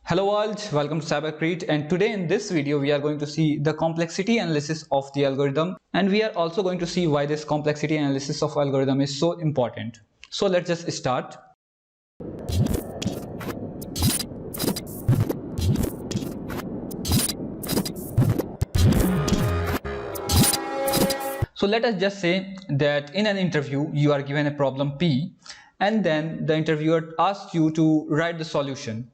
Hello world, welcome to CyberCrete, and today in this video we are going to see the complexity analysis of the algorithm, and we are also going to see why this complexity analysis of algorithm is so important. So let's just start. So let us just say that in an interview you are given a problem P, and then the interviewer asks you to write the solution.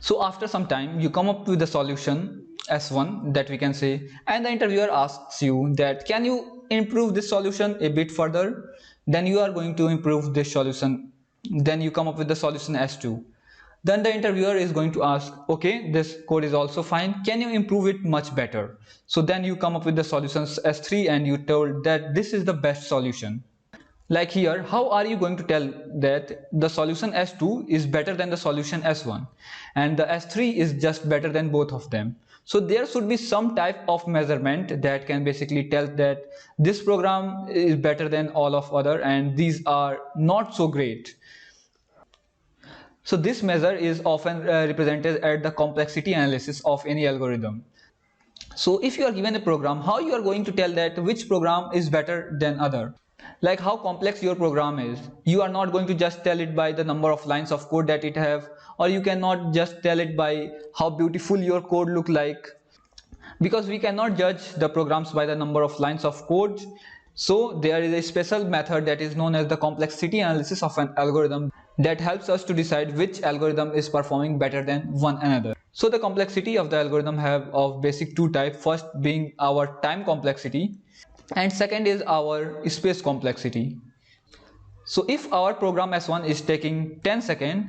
So after some time you come up with the solution S1 that we can say, and the interviewer asks you that can you improve this solution a bit further. Then you are going to improve this solution, then you come up with the solution S2. Then the interviewer is going to ask, okay, this code is also fine, can you improve it much better? So then you come up with the solutions S3 and you told that this is the best solution. Like here, how are you going to tell that the solution S2 is better than the solution S1 and the S3 is just better than both of them? So there should be some type of measurement that can basically tell that this program is better than all of other and these are not so great. So this measure is often represented at the complexity analysis of any algorithm. So if you are given a program, how you are going to tell that which program is better than other? Like how complex your program is. You are not going to just tell it by the number of lines of code that it have, or you cannot just tell it by how beautiful your code look like, because we cannot judge the programs by the number of lines of code. So there is a special method that is known as the complexity analysis of an algorithm that helps us to decide which algorithm is performing better than one another. So the complexity of the algorithm have of basic two types, first being our time complexity and second is our space complexity. So if our program S1 is taking 10 seconds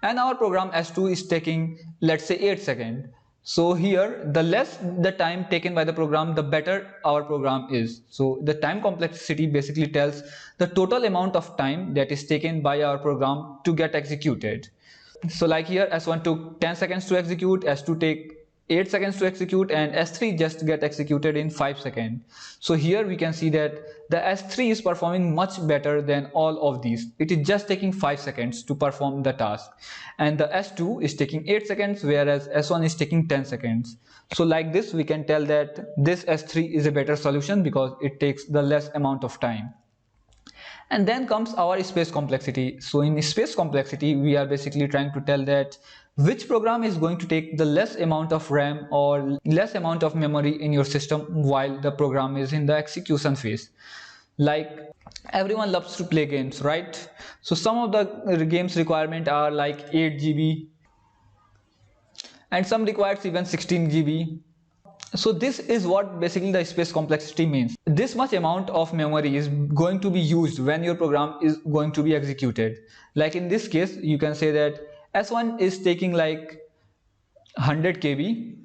and our program S2 is taking, let's say, 8 seconds. So here the less the time taken by the program, the better our program is. So the time complexity basically tells the total amount of time that is taken by our program to get executed. So like here S1 took 10 seconds to execute, S2 take 8 seconds to execute, and S3 just get executed in 5 seconds. So here we can see that the S3 is performing much better than all of these. It is just taking 5 seconds to perform the task, and the S2 is taking 8 seconds whereas S1 is taking 10 seconds. So like this we can tell that this S3 is a better solution because it takes the less amount of time. And then comes our space complexity. So in space complexity we are basically trying to tell that which program is going to take the less amount of RAM or less amount of memory in your system while the program is in the execution phase. Like everyone loves to play games, right? So some of the games requirement are like 8 GB and some requires even 16 GB. So this is what basically the space complexity means. This much amount of memory is going to be used when your program is going to be executed. Like in this case you can say that S1 is taking like 100 KB,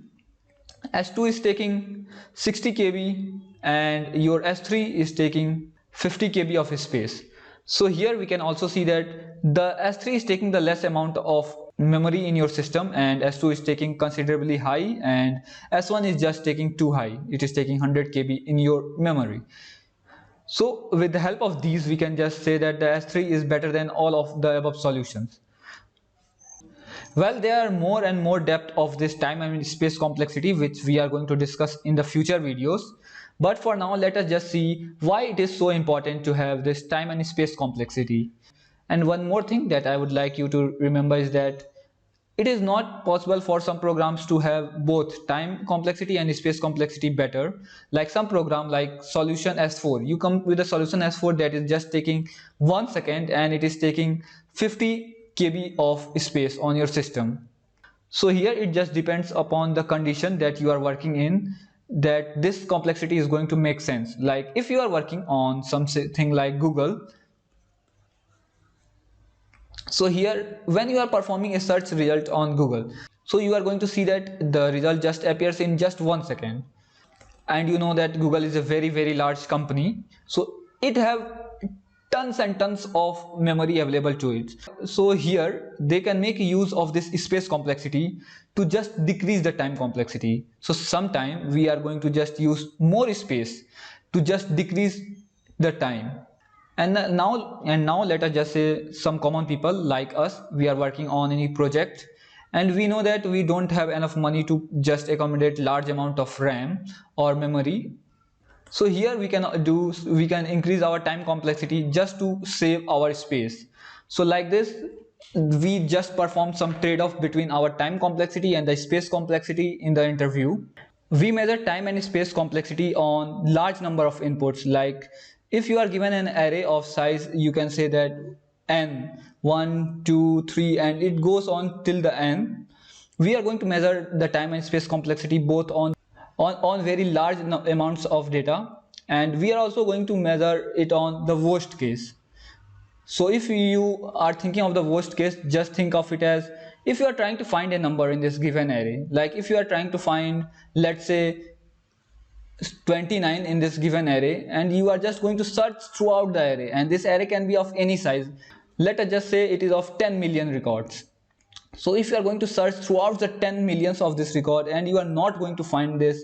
S2 is taking 60 KB, and your S3 is taking 50 KB of space. So here we can also see that the S3 is taking the less amount of memory in your system and S2 is taking considerably high, and S1 is just taking too high. It is taking 100 KB in your memory. So with the help of these we can just say that the S3 is better than all of the above solutions. Well, there are more and more depth of this time and space complexity which we are going to discuss in the future videos. But for now, let us just see why it is so important to have this time and space complexity. And one more thing that I would like you to remember is that it is not possible for some programs to have both time complexity and space complexity better. Like some program like solution S4, you come with a solution S4 that is just taking 1 second and it is taking 50 KB of space on your system. So here it just depends upon the condition that you are working in, that this complexity is going to make sense. Like if you are working on something like Google, so here when you are performing a search result on Google, so you are going to see that the result just appears in just 1 second. And you know that Google is a very large company, so it have tons and tons of memory available to it. So here they can make use of this space complexity to just decrease the time complexity. So sometime we are going to just use more space to just decrease the time. And now let us just say some common people like us, we are working on any project and we know that we don't have enough money to just accommodate large amount of RAM or memory. So here we can increase our time complexity just to save our space. So like this, we just perform some trade-off between our time complexity and the space complexity in the interview. We measure time and space complexity on large number of inputs. Like if you are given an array of size, you can say that n, 1, 2, 3, and it goes on till the n. We are going to measure the time and space complexity both on very large amounts of data, and we are also going to measure it on the worst case. So if you are thinking of the worst case, just think of it as if you are trying to find a number in this given array. Like if you are trying to find, let's say, 29 in this given array, and you are just going to search throughout the array, and this array can be of any size. Let us just say it is of 10 million records. So if you are going to search throughout the 10 millions of this record and you are not going to find this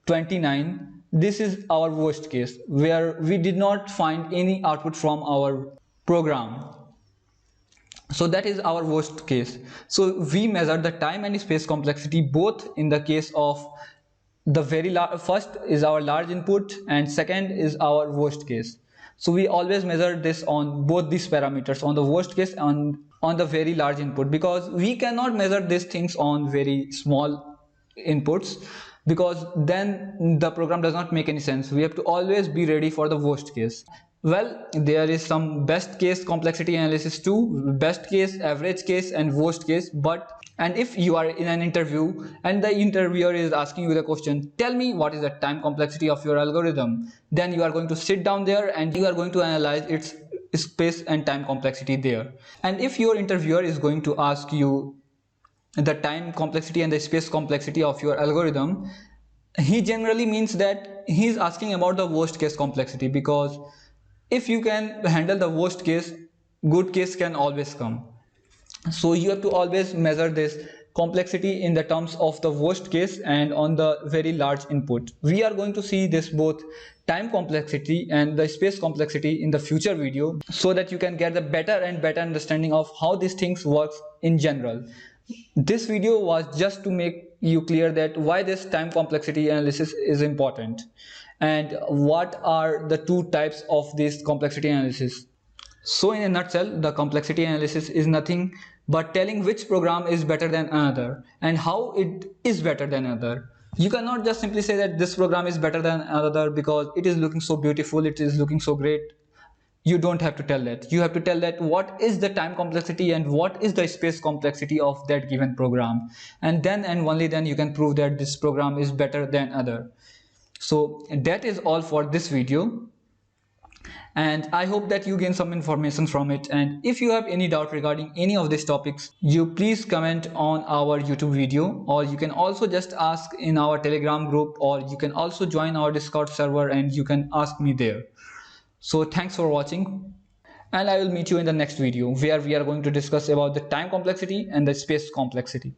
29, this is our worst case, where we did not find any output from our program. So that is our worst case. So we measure the time and space complexity both in the case of the very large, first is our large input and second is our worst case. So we always measure this on both these parameters, on the worst case and on the very large input, because we cannot measure these things on very small inputs, because then the program does not make any sense. We have to always be ready for the worst case. Well, there is some best case complexity analysis too, best case, average case, and worst case. And if you are in an interview and the interviewer is asking you the question, tell me what is the time complexity of your algorithm, then you are going to sit down there and you are going to analyze its space and time complexity there. And if your interviewer is going to ask you the time complexity and the space complexity of your algorithm, he generally means that he is asking about the worst case complexity, because if you can handle the worst case, good case can always come. So you have to always measure this complexity in the terms of the worst case and on the very large input. We are going to see this both time complexity and the space complexity in the future video, so that you can get the better and better understanding of how these things works in general. This video was just to make you clear that why this time complexity analysis is important and what are the two types of this complexity analysis. So in a nutshell, the complexity analysis is nothing but telling which program is better than another and how it is better than another. You cannot just simply say that this program is better than another because it is looking so beautiful, it is looking so great. You don't have to tell that. You have to tell that what is the time complexity and what is the space complexity of that given program. And then and only then you can prove that this program is better than other. So that is all for this video, and I hope that you gain some information from it. And if you have any doubt regarding any of these topics, you please comment on our YouTube video, or you can also just ask in our Telegram group, or you can also join our Discord server and you can ask me there. So thanks for watching, and I will meet you in the next video where we are going to discuss about the time complexity and the space complexity.